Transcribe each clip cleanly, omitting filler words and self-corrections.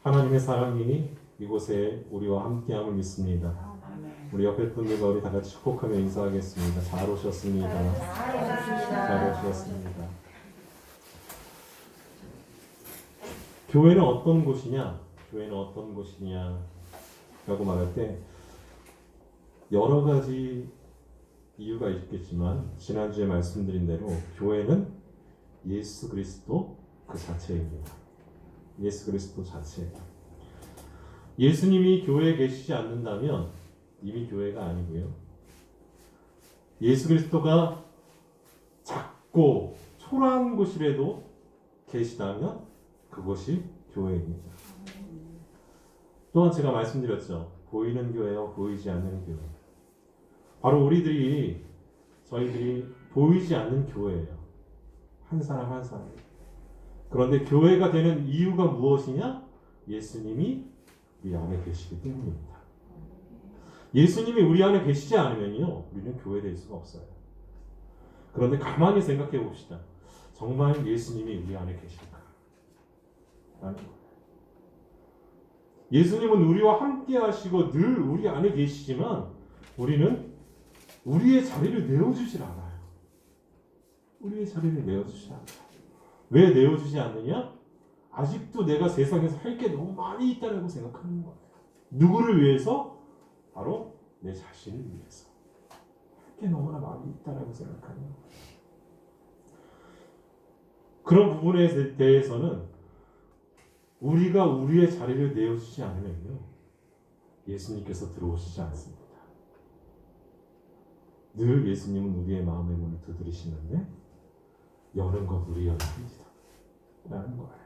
하나님의 사랑이 이곳에 우리와 함께함을 믿습니다. 우리 옆에 분들과 우리 다 같이 축복하며 인사하겠습니다. 잘 오셨습니다. 잘 오셨습니다. 교회는 어떤 곳이냐? 교회는 어떤 곳이냐? 라고 말할 때 여러 가지 이유가 있겠지만 지난주에 말씀드린 대로 교회는 예수 그리스도 그 자체입니다. 예수 그리스도 자체. 예수님이 교회에 계시지 않는다면 이미 교회가 아니고요. 예수 그리스도가 작고 초라한 곳이라도 계시다면 그것이 교회입니다. 또한 제가 말씀드렸죠. 보이는 교회와 보이지 않는 교회. 바로 저희들이 보이지 않는 교회예요. 한 사람 한 사람. 그런데 교회가 되는 이유가 무엇이냐? 예수님이 우리 안에 계시기 때문입니다. 예수님이 우리 안에 계시지 않으면요, 우리는 교회될 수가 없어요. 그런데 가만히 생각해 봅시다. 정말 예수님이 우리 안에 계실까? 라는 거예요. 예수님은 우리와 함께 하시고 늘 우리 안에 계시지만 우리는 우리의 자리를 내어주질 않아요. 우리의 자리를 내어주지 않아요. 왜 내어주지 않느냐? 아직도 내가 세상에서 할 게 너무 많이 있다고 생각하는 거예요. 누구를 위해서? 바로 내 자신을 위해서. 할 게 너무나 많이 있다고 생각하는 거예요. 그런 부분에 대해서는 우리가 우리의 자리를 내어주지 않으면요, 예수님께서 들어오시지 않습니다. 늘 예수님은 우리의 마음의 문을 두드리시는데 여는 것 우리 연합니다. 라는 거예요.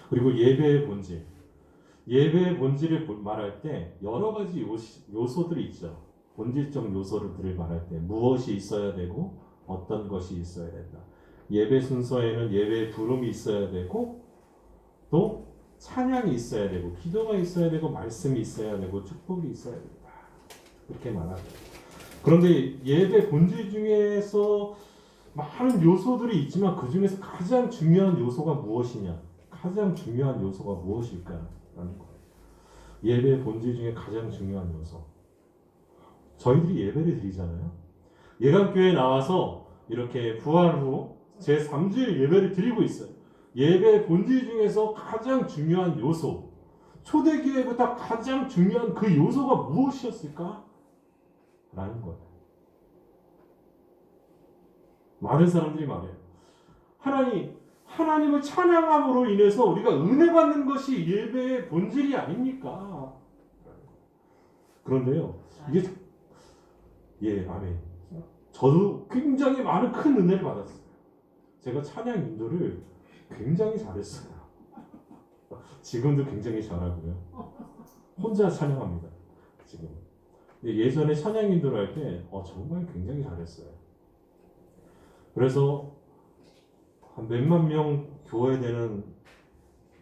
그리고 예배의 본질. 예배의 본질을 말할 때 여러 가지 요소들이 있죠. 본질적 요소들을 말할 때 무엇이 있어야 되고 어떤 것이 있어야 된다. 예배 순서에는 예배의 부름이 있어야 되고 또 찬양이 있어야 되고 기도가 있어야 되고 말씀이 있어야 되고 축복이 있어야 된다. 그렇게 말하죠. 그런데 예배 본질 중에서 많은 요소들이 있지만 그 중에서 가장 중요한 요소가 무엇이냐? 가장 중요한 요소가 무엇일까라는 거예요. 예배 본질 중에 가장 중요한 요소. 저희들이 예배를 드리잖아요. 예감교회에 나와서 이렇게 부활 후 제3주일 예배를 드리고 있어요. 예배 본질 중에서 가장 중요한 요소. 초대교회보다 가장 중요한 그 요소가 무엇이었을까? 라는 거예요. 많은 사람들이 말해요. 하나님을 찬양함으로 인해서 우리가 은혜 받는 것이 예배의 본질이 아닙니까? 그런데요, 아멘. 저도 굉장히 많은 큰 은혜를 받았어요. 제가 찬양 인도를 굉장히 잘했어요. 지금도 굉장히 잘하고요. 혼자 찬양합니다. 지금. 예전에 찬양 인도를 할 때 정말 굉장히 잘했어요. 그래서 한 몇만 명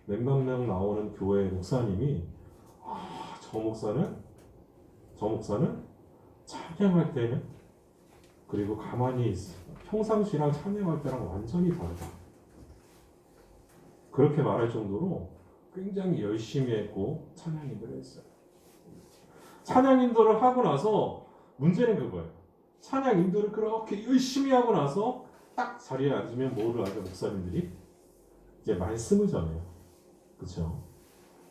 몇만 명 나오는 교회 목사님이 저 목사는 찬양할 때는 그리고 가만히 있어. 평상시랑 찬양할 때랑 완전히 다르다. 그렇게 말할 정도로 굉장히 열심히 했고 찬양 인도를 했어요. 찬양 인도를 하고 나서 문제는 그거예요. 찬양 인도를 그렇게 열심히 하고 나서 딱 자리에 앉으면 뭐를 하죠? 목사님들이 이제 말씀을 전해요. 그렇죠?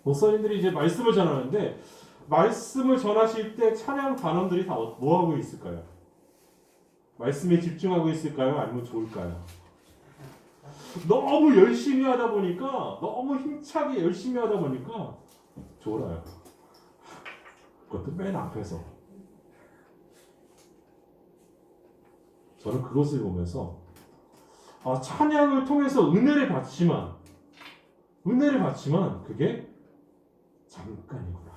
목사님들이 이제 말씀을 전하는데 말씀을 전하실 때 찬양 단원들이 다 뭐 하고 있을까요? 말씀에 집중하고 있을까요? 아니면 좋을까요? 너무 열심히 하다 보니까 너무 힘차게 열심히 하다 보니까 졸아요. 그것도 맨 앞에서. 저는 그것을 보면서 찬양을 통해서 은혜를 받지만 그게 잠깐이구나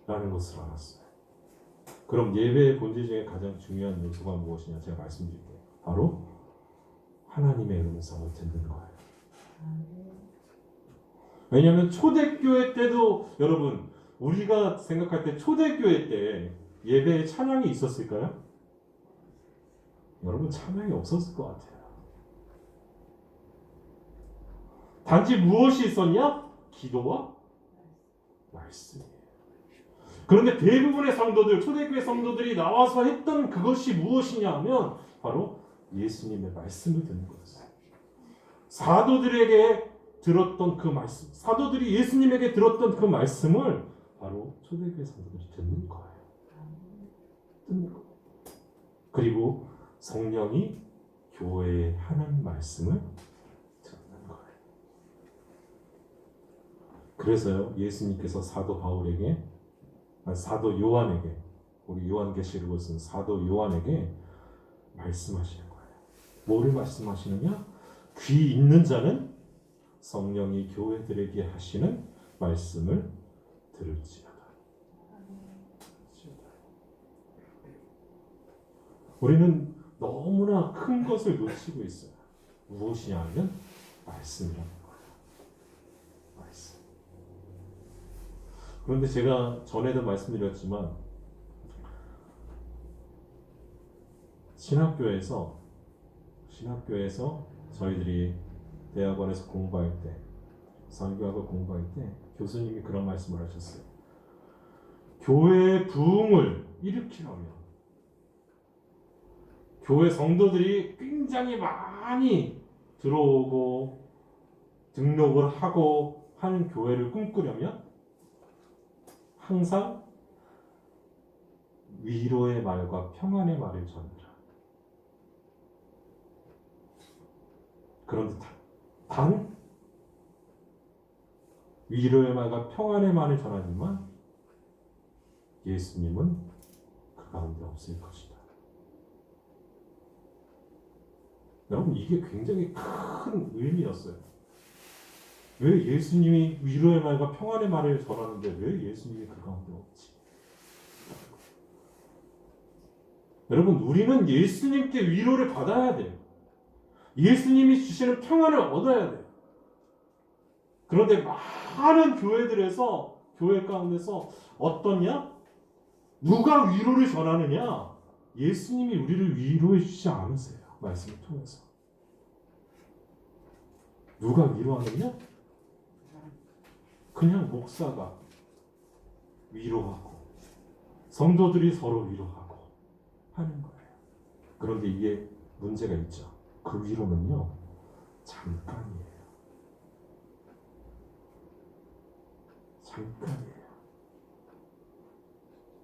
라는 것을 알았어요. 그럼 예배의 본질 중에 가장 중요한 요소가 무엇이냐? 제가 말씀드릴게요. 바로 하나님의 음성을 듣는 거예요. 왜냐하면 초대교회 때도 여러분 우리가 생각할 때 초대교회 때 예배에 찬양이 있었을까요? 여러분 찬양이 없었을 것 같아요. 단지 무엇이 있었냐? 기도와 말씀이에요. 그런데 대부분의 성도들, 초대교회 성도들이 나와서 했던 그것이 무엇이냐 하면 바로 예수님의 말씀을 듣는 거였어요. 사도들에게 들었던 그 말씀, 사도들이 예수님에게 들었던 그 말씀을 바로 초대교회 성도들이 듣는 거예요. 듣는 거예요. 그리고 성령이 교회에 하는 말씀을 듣는 거예요. 그래서요, 예수님께서 사도 바울에게, 사도 요한에게, 우리 요한계시록을 쓴 사도 요한에게 말씀하시는 거예요. 뭐를 말씀하시느냐? 귀 있는 자는 성령이 교회들에게 하시는 말씀을 들을지어다. 우리는 너무나 큰 것을 놓치고 있어요. 무엇이냐면 말씀이라는 거예요. 말씀. 그런데 제가 전에도 말씀드렸지만 신학교에서 저희들이 대학원에서 공부할 때, 설교학을 공부할 때 교수님이 그런 말씀을 하셨어요. 교회의 부흥을 일으키려면 교회 성도들이 굉장히 많이 들어오고 등록을 하고 하는 교회를 꿈꾸려면 항상 위로의 말과 평안의 말을 전하라. 그런데 단 위로의 말과 평안의 말을 전하지만 예수님은 그 가운데 없을 것이다. 여러분, 이게 굉장히 큰 의미였어요. 왜 예수님이 위로의 말과 평안의 말을 전하는데 왜 예수님이 그 가운데 없지? 여러분, 우리는 예수님께 위로를 받아야 돼요. 예수님이 주시는 평안을 얻어야 돼요. 그런데 많은 교회들에서, 교회 가운데서 어떠냐? 누가 위로를 전하느냐? 예수님이 우리를 위로해 주지 않으세요. 말씀을 통해서. 누가 위로하느냐? 그냥 목사가 위로하고 성도들이 서로 위로하고 하는 거예요. 그런데 이게 문제가 있죠. 그 위로는요, 잠깐이에요. 잠깐이에요.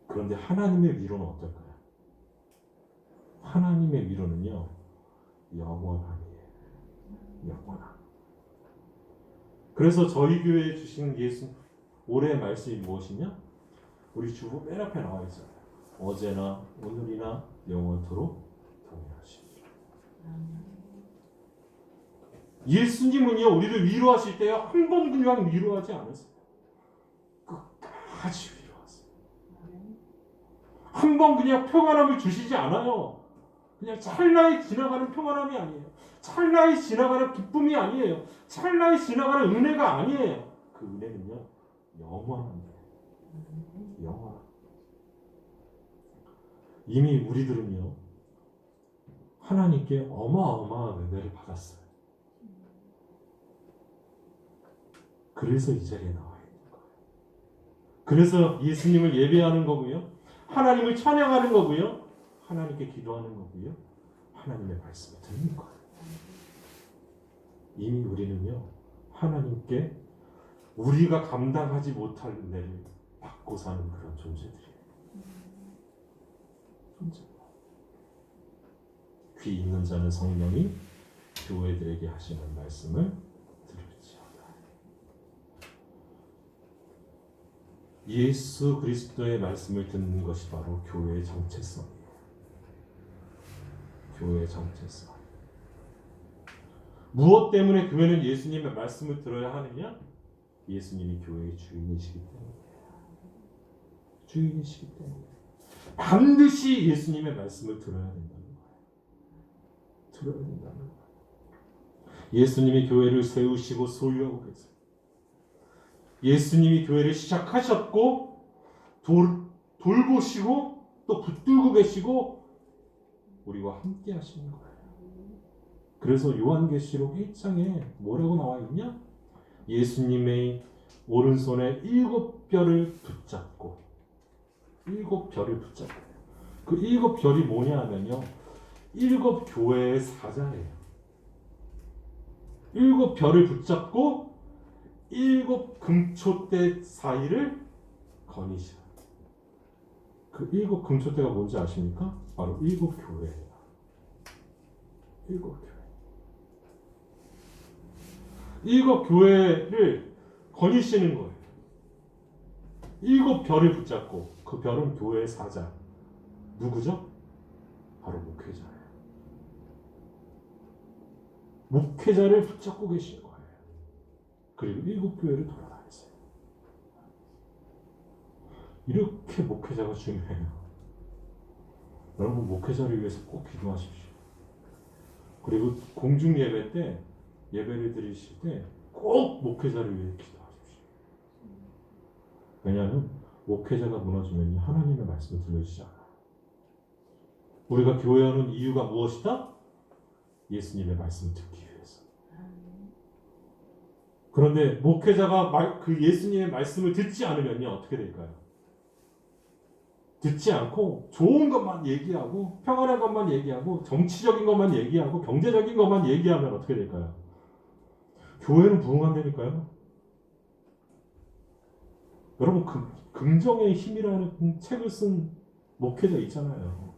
그런데 하나님의 위로는 어떨까요? 하나님의 위로는요, 영원함이에요. 영원함. 그래서 저희 교회에 주신 예수 올해의 말씀이 무엇이냐? 우리 주보 맨 앞에 나와 있어요. 어제나 오늘이나 영원토록 동일하시니라. 예수님은요, 우리를 위로하실 때요, 한 번 그냥 위로하지 않으세요. 끝까지 위로하세요. 한 번 그냥 평안함을 주시지 않아요. 그냥 찰나에 지나가는 평안함이 아니에요. 찰나에 지나가는 기쁨이 아니에요. 찰나에 지나가는 은혜가 아니에요. 그 은혜는요, 영원합니다. 영원. 이미 우리들은요, 하나님께 어마어마한 은혜를 받았어요. 그래서 이 자리에 나와 있는 거예요. 그래서 예수님을 예배하는 거고요, 하나님을 찬양하는 거고요, 하나님께 기도하는 거고요, 하나님의 말씀을 듣는 거예요. 이미 우리는요, 하나님께 우리가 감당하지 못할 은혜를 받고 사는 그런 존재들이에요. 존재. 귀 있는 자는 성령이 교회들에게 하시는 말씀을 들을지어다. 예수 그리스도의 말씀을 듣는 것이 바로 교회의 정체성이에요. 교회의 정체성. 무엇 때문에 교회는 예수님의 말씀을 들어야 하느냐? 예수님이 교회의 주인이시기 때문이에요. 주인이시기 때문에 반드시 예수님의 말씀을 들어야 된다는 거예요. 들어야 된다는 거예요. 예수님이 교회를 세우시고 소유하고 계세요. 예수님이 교회를 시작하셨고 돌보시고 또 붙들고 계시고 우리와 함께 하시는 거예요. 그래서 요한계시록 1장에 뭐라고 나와 있냐? 예수님의 오른손에 7별을 붙잡고, 7별을 붙잡고, 그 7별이 뭐냐 하면요, 7교회의 사자예요. 7별을 붙잡고 7금초대 사이를 거니시라. 그 7금초대가 뭔지 아십니까? 바로 7교회예요. 7교회. 7교회를 거니시는 거예요. 7별을 붙잡고, 그 별은 교회의 사자. 누구죠? 바로 목회자예요. 목회자를 붙잡고 계신 거예요. 그리고 7교회를 돌아다니세요. 이렇게 목회자가 중요해요. 여러분, 목회자를 위해서 꼭 기도하십시오. 그리고 공중 예배 때, 예배를 드리실 때 꼭 목회자를 위해 기도하십시오. 왜냐하면 목회자가 무너지면 하나님의 말씀을 들려주지 않아요. 우리가 교회하는 이유가 무엇이다? 예수님의 말씀을 듣기 위해서. 그런데 목회자가 그 예수님의 말씀을 듣지 않으면요, 어떻게 될까요? 듣지 않고 좋은 것만 얘기하고 평안한 것만 얘기하고 정치적인 것만 얘기하고 경제적인 것만 얘기하면 어떻게 될까요? 교회는 부흥한다니까요. 여러분, 긍정의 힘이라는 책을 쓴 목회자 있잖아요.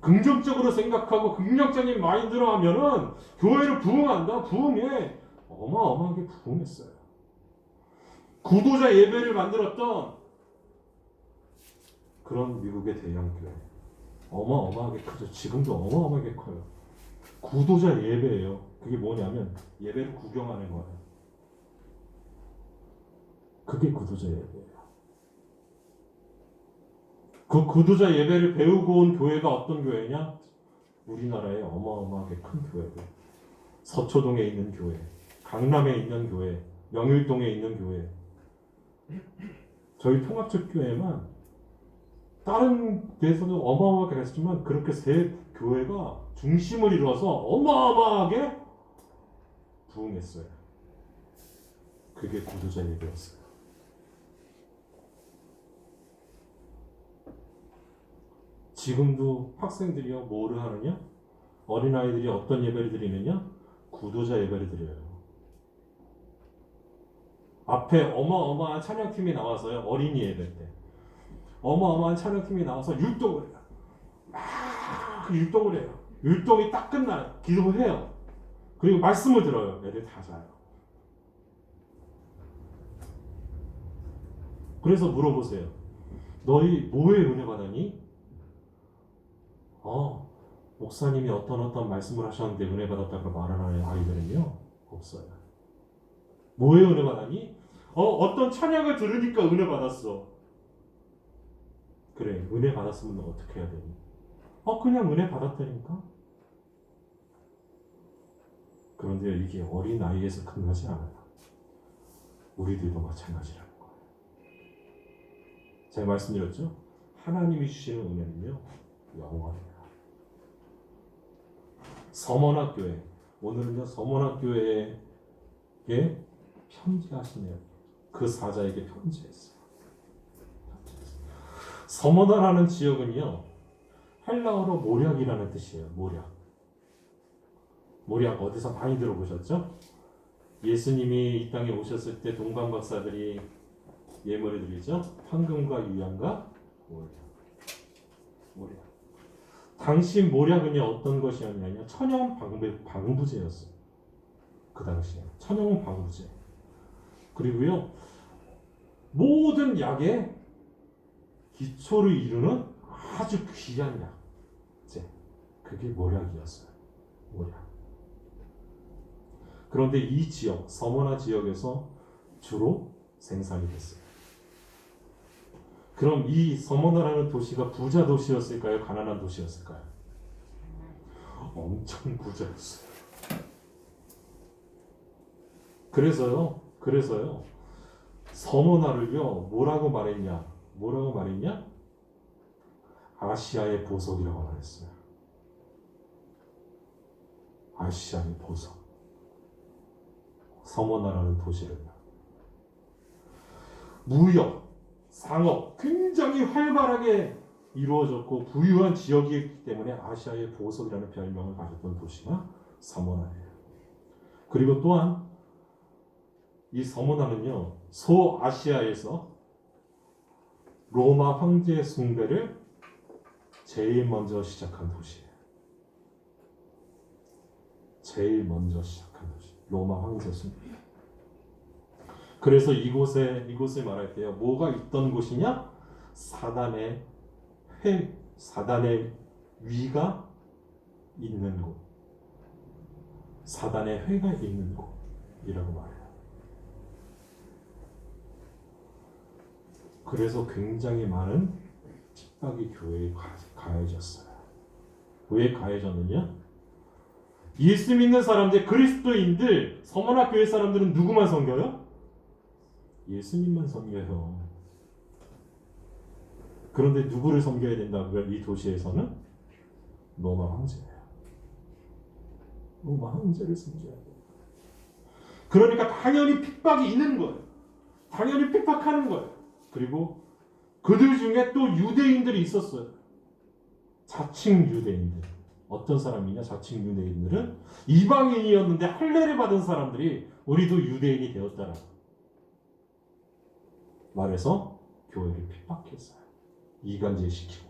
긍정적으로 생각하고 긍정적인 마인드로 하면은 교회를 부흥한다. 부흥해. 어마어마하게 부흥했어요. 구도자 예배를 만들었던 그런 미국의 대형교회. 어마어마하게 크죠. 지금도 어마어마하게 커요. 구도자 예배예요. 그게 뭐냐면 예배를 구경하는 거예요. 그게 구도자 예배예요. 그 구도자 예배를 배우고 온 교회가 어떤 교회냐? 우리나라의 어마어마하게 큰 교회들. 서초동에 있는 교회, 강남에 있는 교회, 명일동에 있는 교회. 저희 통합적 교회만 다른 데서도 어마어마하게 했지만 그렇게 세 교회가 중심을 이루어서 어마어마하게 부흥했어요. 그게 구도자 예배였어요. 지금도 학생들이요, 뭐를 하느냐? 어린아이들이 어떤 예배를 드리느냐? 구도자 예배를 드려요. 앞에 어마어마한 찬양팀이 나와서요, 어린이 예배 때. 어마어마한 찬양팀이 나와서 율동을 해요. 막 율동을 해요. 율동이 딱 끝나요. 기도해요. 그리고 말씀을 들어요. 애들 다 자요. 그래서 물어보세요. 너희 뭐에 은혜 받았니? 목사님이 어떤 말씀을 하셨는데 은혜 받았다고 말하는 아이들은요, 없어요. 뭐에 은혜 받았니? 어떤 찬양을 들으니까 은혜 받았어. 그래, 은혜 받았으면 너 어떻게 해야 되니? 그냥 은혜 받았다니까? 그런데 이게 어린 나이에서 끝나지 않아요. 우리들도 마찬가지라는 거예요. 제가 말씀드렸죠? 하나님이 주시는 은혜는요, 영원해요. 서머나교회, 오늘은요, 서머나교회에 편지하시네요. 그 사자에게 편지했어요. 서머나라는 지역은요, 헬라어로 모략이라는 뜻이에요. 모략. 모략 어디서 많이 들어보셨죠? 예수님이 이 땅에 오셨을 때 동방 박사들이 예물을 드리죠. 황금과 유향과 모략. 당시 모략은요, 어떤 것이었냐면 천연 방부제였어요. 그 당시에 천연 방부제. 그리고요, 모든 약의 기초를 이루는 아주 귀한 약재. 그게 모략이었어요. 모략. 그런데 이 지역, 서머나 지역에서 주로 생산이 됐어요. 그럼 이 서머나라는 도시가 부자 도시였을까요? 가난한 도시였을까요? 엄청 부자였어요. 그래서요, 서머나를요, 뭐라고 말했냐? 아시아의 보석이라고 말했어요. 아시아의 보석 서머나라는 도시를요. 무역, 상업 굉장히 활발하게 이루어졌고 부유한 지역이기 때문에 아시아의 보석이라는 별명을 가졌던 도시가 서머나예요. 그리고 또한 이 서머나는요, 소아시아에서 로마 황제 숭배를 제일 먼저 시작한 도시예요. 제일 먼저 시작한 도시, 로마 황제 숭배. 그래서 이곳을 말할 때요, 뭐가 있던 곳이냐? 사단의 위가 있는 곳, 사단의 회가 있는 곳이라고 말해요. 그래서 굉장히 많은 핍박이 교회에 가해졌어요. 왜 가해졌느냐? 예수 믿는 사람들, 그리스도인들, 서머나 교회 사람들은 누구만 섬겨요? 예수님만 섬겨요. 그런데 누구를 섬겨야 된다고요? 이 도시에서는 로마 황제예요. 로마 황제를 섬겨야 돼요. 그러니까 당연히 핍박이 있는 거예요. 당연히 핍박하는 거예요. 그리고 그들 중에 또 유대인들이 있었어요. 자칭 유대인들. 어떤 사람이냐? 자칭 유대인들은 이방인이었는데 할례를 받은 사람들이 우리도 유대인이 되었다라 말해서 교회를 핍박했어요. 이간질시키고.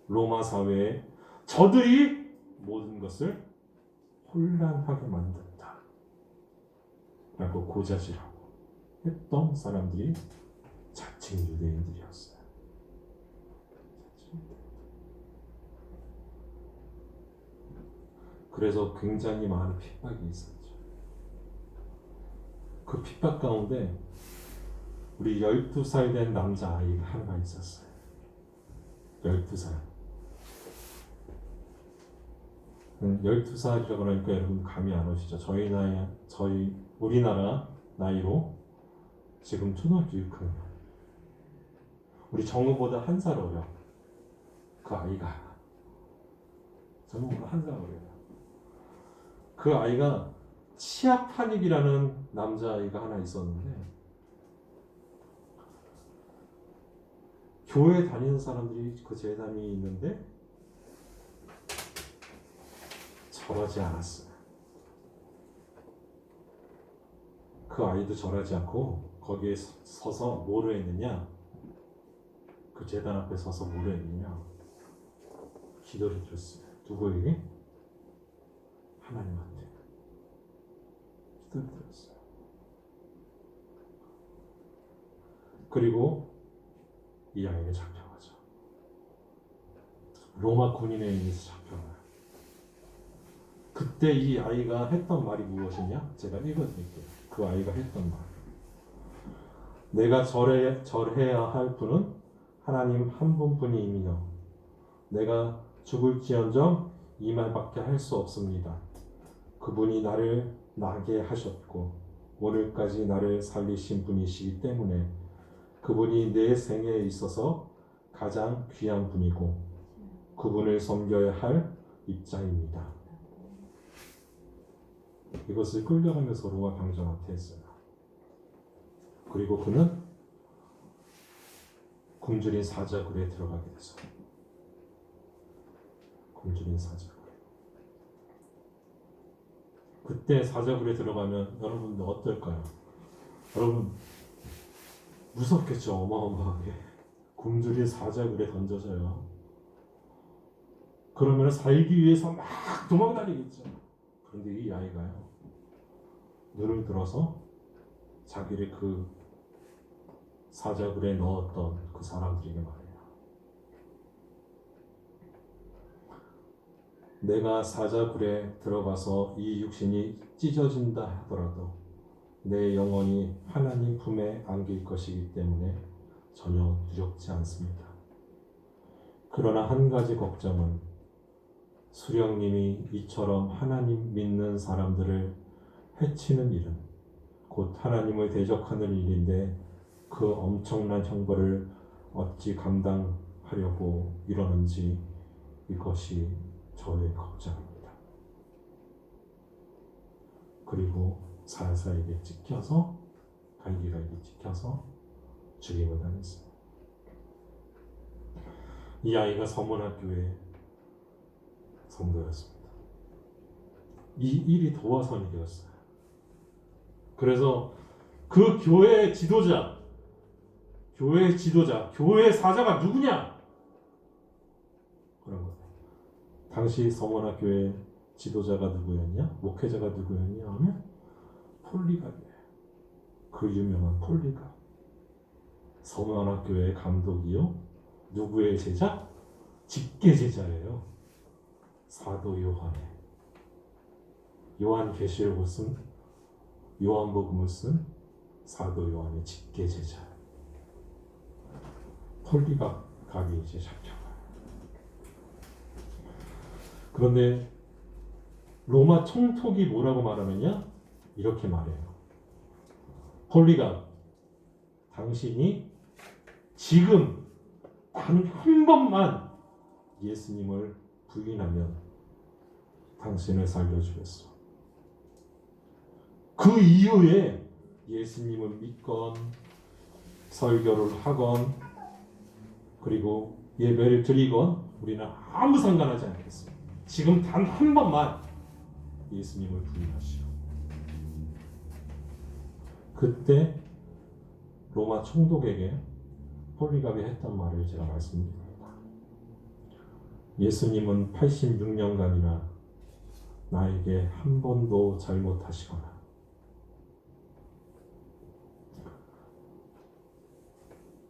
로마 사회에 저들이 모든 것을 혼란하게 만든다 라고 고자질하고 했던 사람들이 자칭 유대인들이었어요. 그래서 굉장히 많은 핍박이 있었죠. 그 핍박 가운데 우리 12살 된 남자아이가 하나 있었어요. 12살. 12살이라고 그러니까 여러분 감이 안 오시죠? 우리나라 나이로 지금 초등학교 6학년. 우리 정우보다 한 살 어려. 그 아이가. 정우보다 한 살 어려요. 그 아이가 치아파닉이라는 남자아이가 하나 있었는데 교회 다니는 사람들이 그 재단이 있는데 절하지 않았어요. 그 아이도 절하지 않고 거기에 서서 뭐를 했느냐? 그 재단 앞에 서서 뭐를 했느냐? 기도를 드렸어요. 누구에게? 하나님한테 기도를 드렸어요. 그리고 이 아이는 잡혀가죠. 로마 군인에 의해서 잡혀가요. 그때 이 아이가 했던 말이 무엇이냐? 제가 읽어드릴게요. 그 아이가 했던 말. 내가 절해야 할 분은 하나님 한 분뿐이며 내가 죽을지언정 이 말밖에 할 수 없습니다. 그분이 나를 나게 하셨고 오늘까지 나를 살리신 분이시기 때문에 그분이 내 생에 있어서 가장 귀한 분이고 그분을 섬겨야 할 입장입니다. 이것을 끌려가면서 로마 병정한테 했어요. 그리고 그는 굶주린 사자굴에 들어가게 됐어요. 굶주린 사자굴. 그때 사자굴에 들어가면 여러분들 어떨까요? 여러분 무섭겠죠. 어마어마하게 굶주린 사자굴에 던져져요. 그러면 살기 위해서 막 도망다니겠죠. 그런데 이 아이가요 눈을 들어서 자기를 그 사자굴에 넣었던 그 사람들에게 말해요. 내가 사자굴에 들어가서 이 육신이 찢어진다 하더라도 내 영혼이 하나님 품에 안길 것이기 때문에 전혀 두렵지 않습니다. 그러나 한 가지 걱정은 수령님이 이처럼 하나님 믿는 사람들을 해치는 일은 곧 하나님을 대적하는 일인데 그 엄청난 형벌을 어찌 감당하려고 이러는지 이것이 저의 걱정입니다. 그리고 사사에게 찍혀서 갈기갈기 찍혀서 죽임을 당했어요. 이 아이가 서문학교의 성도였습니다. 이 일이 도화선이 되었어요. 그래서 그 교회의 지도자, 교회의 사자가 누구냐? 그런 거예요. 당시 서문학교의 지도자가 누구였냐? 목회자가 누구였냐 하면 폴리갑이에요. 그 유명한 폴리갑. 서문학교의 감독이요. 누구의 제자? 직계 제자예요. 사도 요한의. 요한계시록을 쓴, 요한복음을 쓴 사도 요한의 직계 제자. 폴리갑이 이제 잡혀가요. 그런데 로마 총독이 뭐라고 말하느냐? 이렇게 말해요. 폴리갑, 당신이 지금 단 한 번만 예수님을 부인하면 당신을 살려주겠어. 그 이후에 예수님을 믿건 설교를 하건 그리고 예배를 드리건 우리는 아무 상관하지 않겠습니다. 지금 단 한 번만 예수님을 부인하시오. 그때 로마 총독에게 폴리갑이 했던 말을 제가 말씀드립니다. 예수님은 86년간이나 나에게 한 번도 잘못하시거나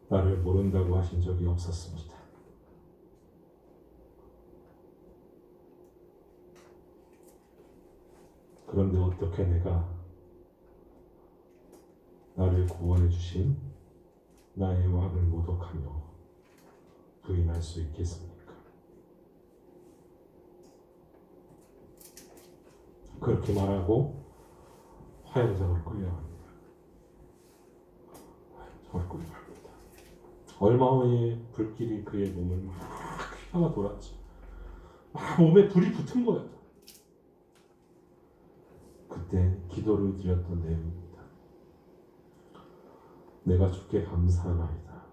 나를 모른다고 하신 적이 없었습니다. 그런데 어떻게 내가 나를 구원해 주신 나의 왕을 모독하며 부인할 수 있겠습니까? 그렇게 말하고 화형장을 끌려갑니다. 화형장을 끌려갑니다. 얼마 후에 불길이 그의 몸을 막 휘어가 돌았죠. 막 몸에 불이 붙은 거예요. 그때 기도를 드렸던 내용입니다. 내가 주께 감사하나이다.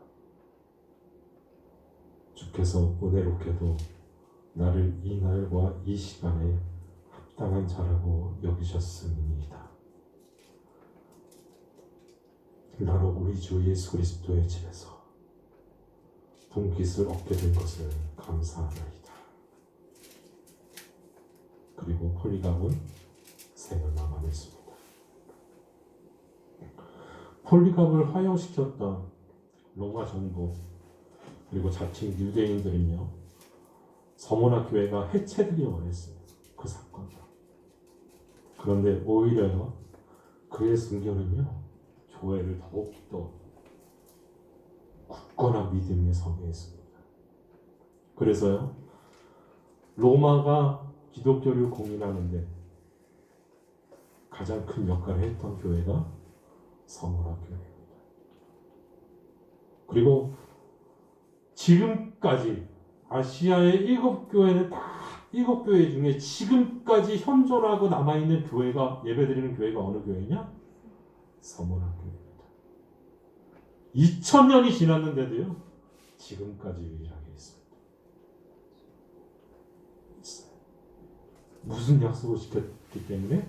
주께서 은혜롭게도 나를 이 날과 이 시간에 합당한 자라고 여기셨음이니이다. 나로 우리 주 예수 그리스도의 집에서 분깃을 얻게 된 것을 감사하나이다. 그리고 폴리갑은 생을 마감했습니다. 폴리갑을 화형시켰던 로마 정부 그리고 자칭 유대인들은요, 서문화 교회가 해체되기 원했습니다. 그 사건으로. 그런데 오히려 그의 순교는요, 교회를 더욱더 굳건한 믿음에 서게 했습니다. 그래서요, 로마가 기독교를 공인하는데 가장 큰 역할을 했던 교회가 서문화 교회입니다. 그리고 지금까지 아시아의 7교회는 다 7교회 중에 지금까지 현존하고 남아있는 교회가, 예배드리는 교회가 어느 교회냐? 서문화 교회입니다. 2000년이 지났는데도요, 지금까지 유일하게 있습니다. 있어요. 무슨 약속을 지켰기 때문에?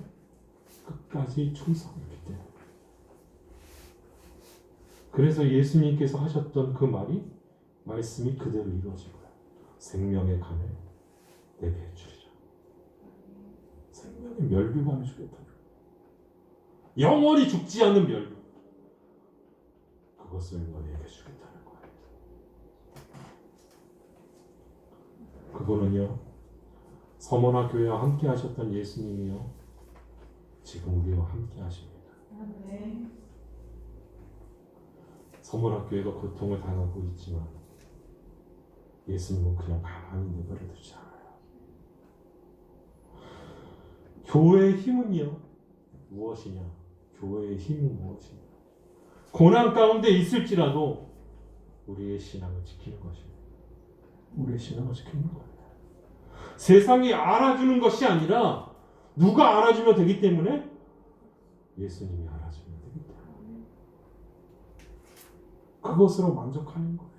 끝까지 충성했기 때문에. 그래서 예수님께서 하셨던 그 말이, 말씀이 그대로 이루어지고요. 생명의 간을 내게 해주리라. 생명의 멸류관을 주겠다. 영원히 죽지 않는 멸류. 그것을 너희에게 주겠다는 거예요. 그분은요, 서문화 교회와 함께 하셨던 예수님이요, 지금 우리와 함께 하십니다. 서문화 교회가 고통을 당하고 있지만 예수님은 그냥 가만히 내버려 두지 않아요. 교회의 힘은요, 무엇이냐? 교회의 힘은 무엇이냐? 고난 가운데 있을지라도 우리의 신앙을 지키는 것입니다. 우리의 신앙을 지키는 거예요. 세상이 알아주는 것이 아니라 누가 알아주면 되기 때문에 예수님이 알아주면 되기 때문에 그것으로 만족하는 거예요.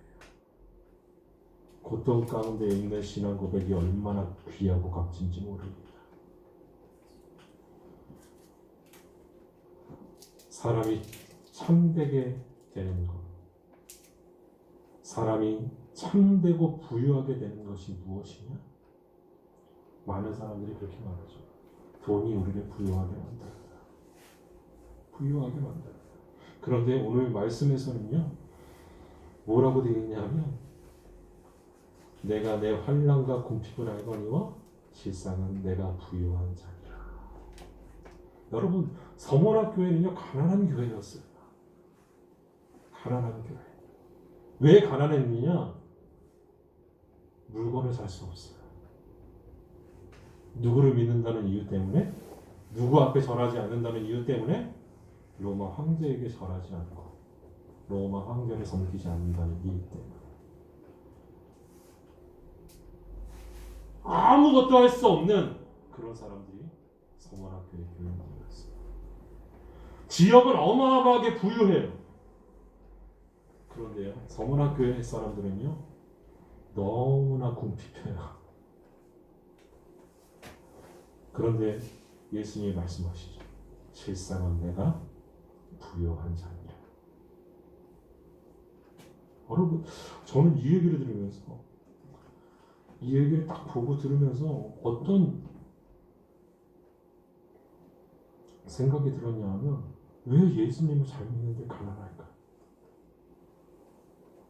고통 가운데 있는 신앙 고백이 얼마나 귀하고 값진지 모릅니다. 사람이 참되게 되는 것, 사람이 참되고 부유하게 되는 것이 무엇이냐? 많은 사람들이 그렇게 말하죠. 돈이 우리를 부유하게 만든다. 부유하게 만든다. 그런데 오늘 말씀에서는요, 뭐라고 되어 있냐면, 내가 내 환난과 궁핍을 알거니와 실상은 내가 부유한 자니라. 여러분, 서머나 교회는요, 가난한 교회였어요. 가난한 교회. 왜 가난했느냐? 물건을 살 수 없어요. 누구를 믿는다는 이유 때문에, 누구 앞에 절하지 않는다는 이유 때문에 로마 황제에게 절하지 않고 로마 황제를 섬기지 않는다는 이유 때문에 아무것도 할 수 없는 그런 사람들이 서머나교의 교인들이었어요. 지역은 어마어마하게 부유해요. 그런데요, 서머나교회 사람들은요, 너무나 궁핍해요. 그런데 예수님이 말씀하시죠. 실상은 내가 부유한 자니라. 여러분, 저는 이 얘기를 들으면서, 이 얘기를 딱 보고 들으면서 어떤 생각이 들었냐 하면, 왜 예수님을 잘 믿는데 가난할까?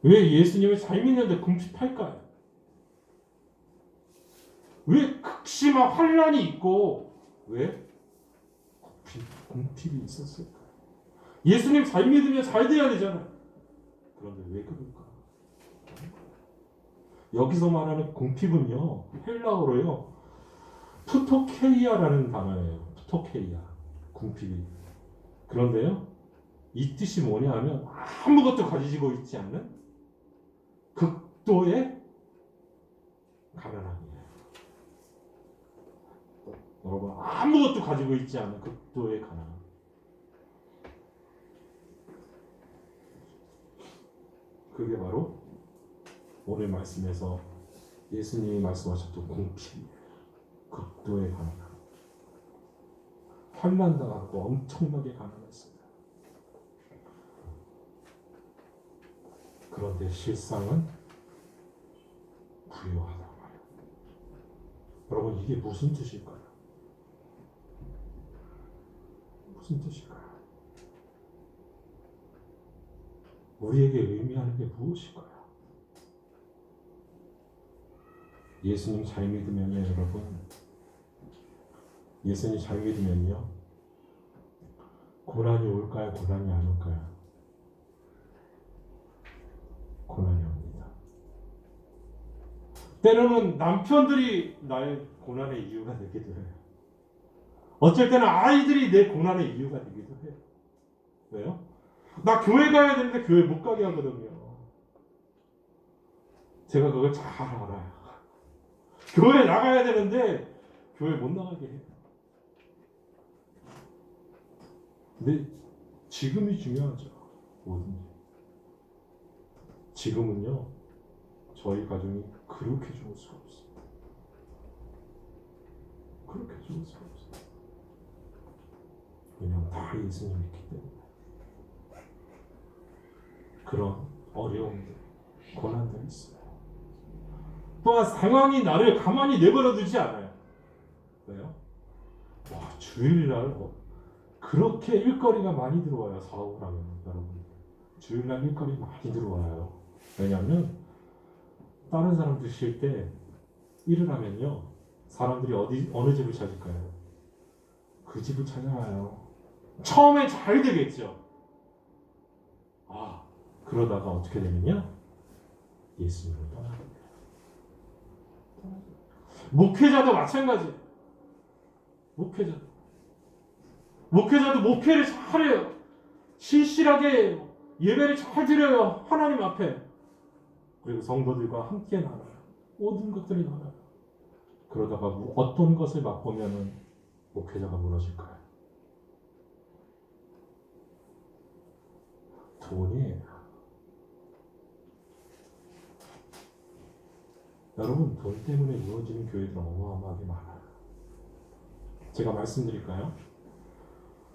왜 예수님을 잘 믿는데 궁핍할까요? 왜 극심한 환난이 있고 왜 궁핍이 있었을까? 예수님 잘 믿으면 잘 돼야 되잖아요. 그런데 왜 그럴까? 여기서 말하는 궁핍은요, 헬라어로요, 푸토케이아라는 단어예요. 푸토케이아, 궁핍이. 그런데요, 이 뜻이 뭐냐 하면 아무것도 가지고 있지 않는 극도의 가난함이에요. 여러분, 아무것도 가지고 있지 않은 극도의 가난함. 그게 바로 오늘 말씀에서 예수님이 말씀하셨던 궁핍, 극도의 가난함. 환난당하고 엄청나게 가난했습니다. 그런데 실상은 부유하다. 여러분, 이게 무슨 뜻일까요? 무슨 뜻일까요? 우리에게 의미하는 게 무엇일까요? 예수님 잘 믿으면요, 여러분, 예수님 잘 믿으면요, 고난이 올까요? 고난이 안 올까요? 고난이 옵니다. 때로는 남편들이 나의 고난의 이유가 되기도 해요. 어쩔 때는 아이들이 내 고난의 이유가 되기도 해요. 왜요? 나 교회 가야 되는데 교회 못 가게 하거든요. 제가 그걸 잘 알아요. 교회 나가야 되는데 교회 못 나가게 해요. 근데 지금이 중요하죠. 뭐든지. 지금은요, 저희 가정이 그렇게 좋을 수가 없어요. 그렇게 좋을 수가 없어요. 왜냐하면 다 예수님 믿기 때문에. 그런 어려움들, 고난들이 있어요. 또한 상황이 나를 가만히 내버려 두지 않아요. 왜요? 와, 주일날 그렇게 일거리가 많이 들어와요. 사업을 하면. 여러분, 주일날 일거리 많이 들어와요. 왜냐하면 다른 사람들 쉴 때 일을 하면요, 사람들이 어느 집을 찾을까요? 그 집을 찾아와요. 처음에 잘 되겠죠. 그러다가 어떻게 되느냐? 예수님을 떠나게 돼요. 목회자도 마찬가지예요. 목회자도 목회를 잘해요. 신실하게 예배를 잘 드려요. 하나님 앞에. 그리고 성도들과 함께 나눠요. 모든 것들이 나눠요. 그러다가 어떤 것을 맛보면은 목회자가 무너질까요? 돈이에요. 여러분, 돈 때문에 무너지는 교회들 어마어마하게 많아요. 제가 말씀드릴까요?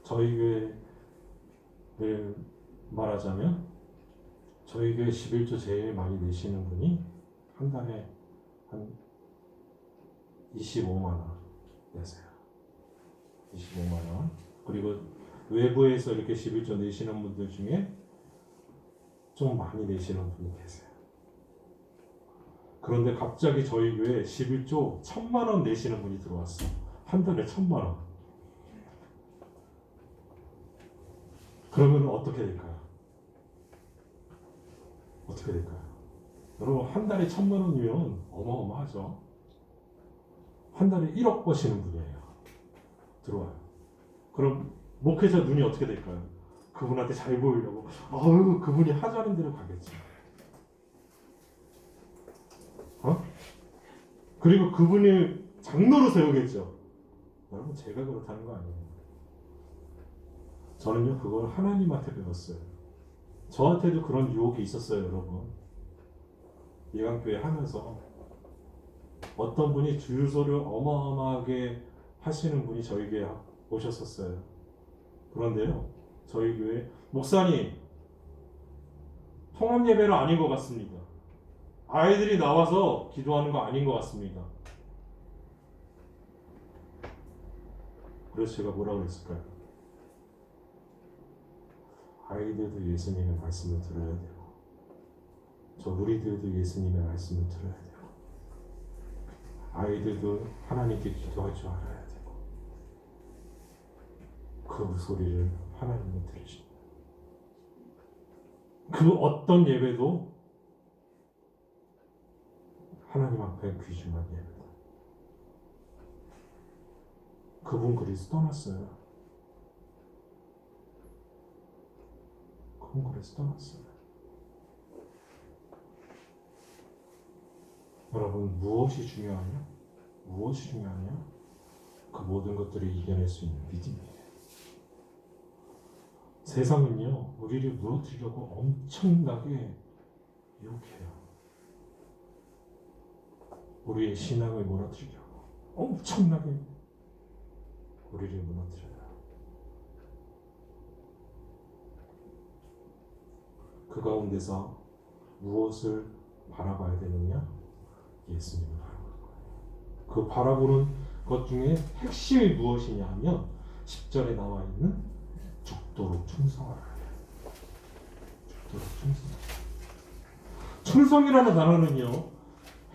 저희 교회를 말하자면 저희 교회 11조 제일 많이 내시는 분이 한 달에 한 25만 원 내세요. 25만 원. 그리고 외부에서 이렇게 11조 내시는 분들 중에 좀 많이 내시는 분이 계세요. 그런데 갑자기 저희 교회에 11조 1,000만 원 내시는 분이 들어왔어. 한 달에 1,000만 원. 그러면 어떻게 될까요? 어떻게 될까요? 여러분, 한 달에 1,000만 원이면 어마어마하죠. 한 달에 1억 버시는 분이에요. 들어와요. 그럼 목회자 눈이 어떻게 될까요? 그분한테 잘 보이려고 아유, 그분이 하자는 대로 가겠지. 그리고 그분이 장로로 세우겠죠. 여러분, 제가 그렇다는 거 아니에요. 저는요, 그걸 하나님한테 배웠어요. 저한테도 그런 유혹이 있었어요, 여러분. 예강교회 하면서 어떤 분이 주유소를 어마어마하게 하시는 분이 저희 교회에 오셨었어요. 그런데요, 저희 교회 목사님, 통합 예배는 아닌 것 같습니다. 아이들이 나와서 기도하는 거 아닌 것 같습니다. 그래서 제가 뭐라고 했을까요? 아이들도 예수님의 말씀을 들어야 되고, 우리들도 예수님의 말씀을 들어야 되고, 아이들도 하나님께 기도할 줄 알아야 되고, 그 소리를 하나님이 들으십니다. 그 어떤 예배도 하나님 앞에 귀중한 예배다. 그분 그리스 떠났어요. 그분 그리스 떠났어요. 여러분, 무엇이 중요하냐? 무엇이 중요하냐? 그 모든 것들을 이겨낼 수 있는 믿음이에요. 세상은요, 우리를 무너뜨리려고 엄청나게 유혹해요. 우리의 신앙을 무너뜨리려고 엄청나게 우리를 무너뜨려요. 그 가운데서 무엇을 바라봐야 되느냐? 예수님을 바라볼 거예요. 그 바라보는 것 중에 핵심이 무엇이냐 하면 10절에 나와 있는 죽도록 충성하라. 죽도록 충성. 충성이라는 단어는요,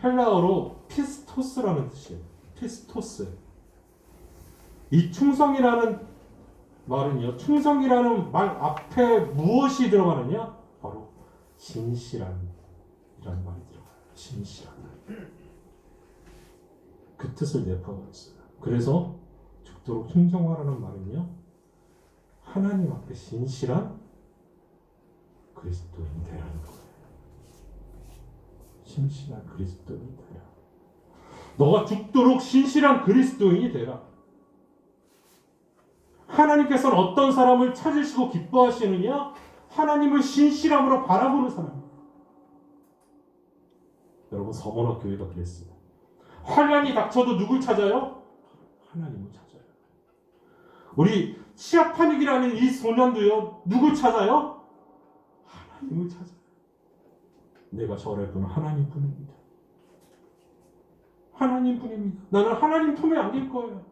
헬라어로 피스토스라는 뜻이에요. 피스토스. 이 충성이라는 말은요, 충성이라는 말 앞에 무엇이 들어가느냐? 바로 진실한 이라는 말이 들어가요. 진실한. 그 뜻을 내포하고 있어요. 그래서 죽도록 충성하라는 말은요, 하나님 앞에 진실한 그리스도인이 되라는 거예요. 신실한 그리스도인이 되라. 너가 죽도록 신실한 그리스도인이 되라. 하나님께서는 어떤 사람을 찾으시고 기뻐하시느냐? 하나님을 신실함으로 바라보는 사람. 여러분, 서머너 교회가 그랬어요. 환난이 닥쳐도 누굴 찾아요? 하나님을 찾아요. 우리 치아파닉이라는 이 소년도요, 누굴 찾아요? 하나님을 찾아요. 내가 절할 분은 하나님 뿐입니다. 하나님 뿐입니다. 나는 하나님 품에 안길 거예요.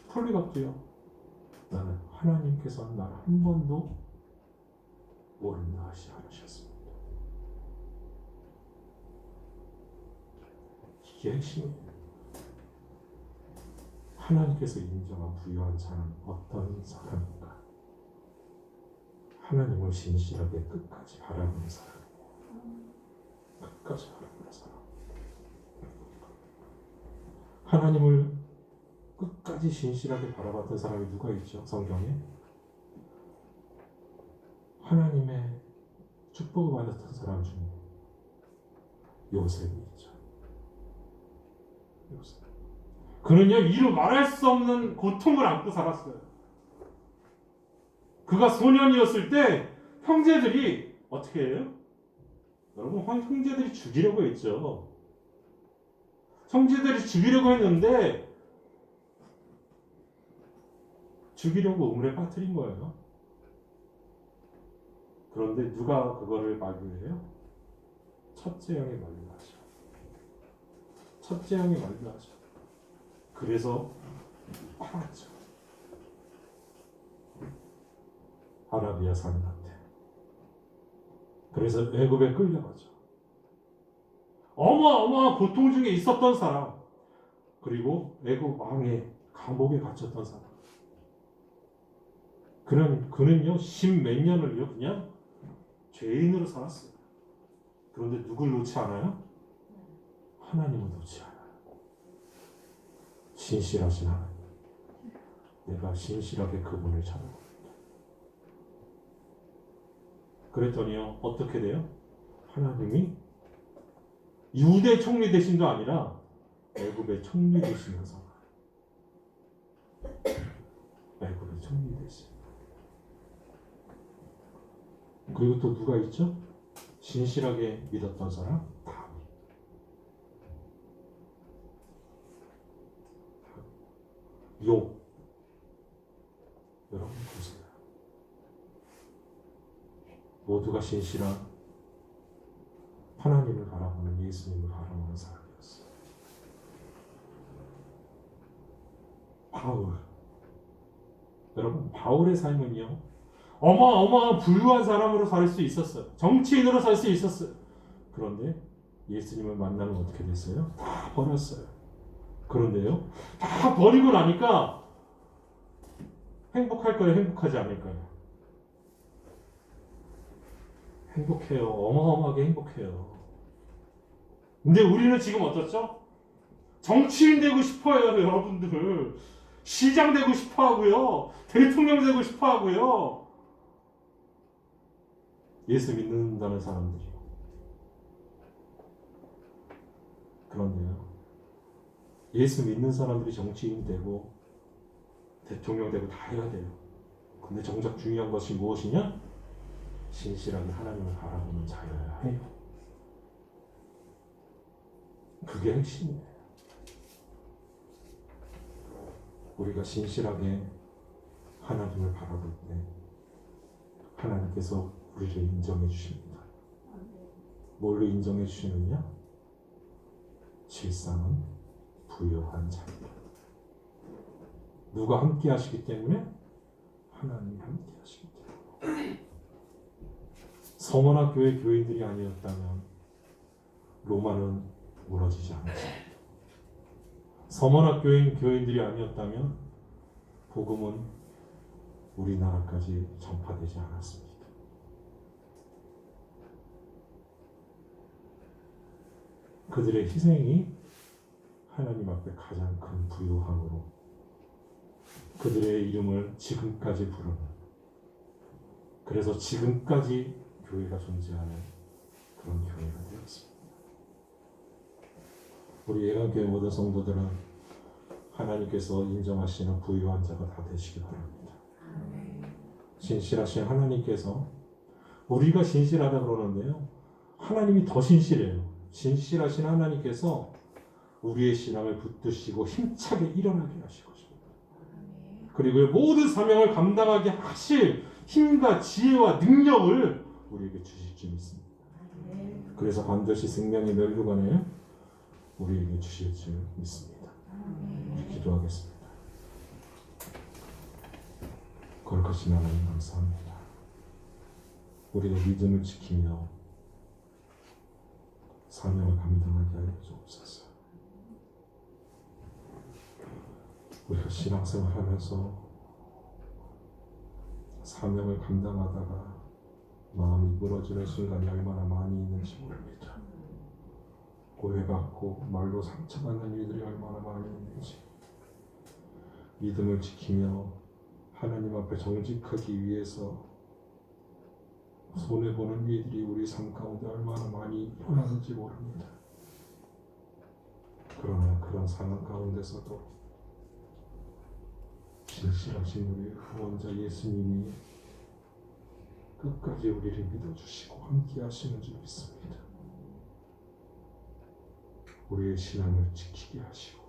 폴리갑도요, 나는 하나님께서 나를 한 번도 모른다 하지 않으셨습니다. 이게 핵심이에요. 하나님께서 인정한 부유한 자는 어떤 사람인가? 하나님을 진실하게 끝까지 바라보는 사람이에요. 끝까지 바라보는 사람. 하나님을 끝까지 진실하게 바라봤던 사람이 누가 있죠? 성경에? 하나님의 축복을 받았던 사람 중에 요셉이 있죠. 요셉. 그는요 이루 말할 수 없는 고통을 안고 살았어요. 그가 소년이었을 때 형제들이 어떻게 해요? 여러분 형제들이 죽이려고 했죠. 형제들이 죽이려고 했는데 죽이려고 우물에 빠뜨린 거예요. 그런데 누가 그거를 만류해요? 첫째 형이 만류하죠. 첫째 형이 만류하죠. 그래서 팔았죠. 아라비아 사람한테. 그래서 애굽에 끌려가죠. 어마어마한 고통 중에 있었던 사람, 그리고 애굽 왕의 감옥에 갇혔던 사람. 그는요 십몇 년을요 그냥 죄인으로 살았어요. 그런데 누굴 놓지 않아요? 하나님을 놓지 않아요. 신실하신 하나님. 내가 신실하게 그분을 찾아봅니다. 그랬더니요 어떻게 돼요? 하나님이 유대 총리 대신도 아니라 애굽의 총리 대신에서 애굽의 총리 대신. 그리고 또 누가 있죠? 신실하게 믿었던 사람 다윗. 욥. 여러분 보세요. 모두가 신실한 하나님을 바라보는 예수님을 바라보는 사람이었어요. 바울. 여러분 바울의 삶은요 어마어마한 부유한 사람으로 살 수 있었어요. 정치인으로 살 수 있었어요. 그런데 예수님을 만나면 어떻게 됐어요? 다 버렸어요. 그런데요 다 버리고 나니까 행복할까요? 행복하지 않을까요? 행복해요. 어마어마하게 행복해요. 근데 우리는 지금 어떻죠? 정치인 되고 싶어요, 여러분들. 시장 되고 싶어 하고요. 대통령 되고 싶어 하고요. 예수 믿는다는 사람들이요. 그런데요. 예수 믿는 사람들이 정치인 되고 대통령 되고 다 해야 돼요. 근데 정작 중요한 것이 무엇이냐? 신실하게 하나님을 바라보는 자여야 해요. 그게 핵심이에요. 우리가 신실하게 하나님을 바라볼 때 하나님께서 우리를 인정해 주십니다. 뭘로 인정해 주시느냐? 실상은 부요한 자입니다. 누가 함께 하시기 때문에? 하나님이 함께 하시기 때문에. 서머나 교회 교인들이 아니었다면 로마는 무너지지 않았습니다. 서머나 교회 교인들이 아니었다면 복음은 우리나라까지 전파되지 않았습니다. 그들의 희생이 하나님 앞에 가장 큰 부요함으로 그들의 이름을 지금까지 부르는, 그래서 지금까지 교회가 존재하는 그런 교회가 되었습니다. 우리 예강교회 모든 성도들은 하나님께서 인정하시는 부유한 자가 다 되시기 바랍니다. 신실하신 하나님께서, 우리가 신실하다 그러는데요 하나님이 더 신실해요. 신실하신 하나님께서 우리의 신앙을 붙드시고 힘차게 일어나게 하실 것입니다. 그리고 모든 사명을 감당하게 하실 힘과 지혜와 능력을 우리에게 주실 줄 믿습니다. 그래서 반드시 생명의 멸류관을 우리에게 주실 줄 믿습니다. 우리 기도하겠습니다. 거룩하신 하나님 감사합니다. 우리의 믿음을 지키며 사명을 감당하게 하여 주옵소서. 우리가 신앙생활하면서 사명을 감당하다가 마음이 무너지는 순간이 얼마나 많이 있는지 모릅니다. 오해받고 말로 상처받는 일들이 얼마나 많이 있는지, 믿음을 지키며 하나님 앞에 정직하기 위해서 손해보는 일들이 우리 삶 가운데 얼마나 많이 일어나는지 모릅니다. 그러나 그 그런 상황 가운데서도 진실하신 우리의 구원자 예수님이 끝까지 우리를 믿어주시고 함께 하시는 줄 믿습니다. 우리의 신앙을 지키게 하시고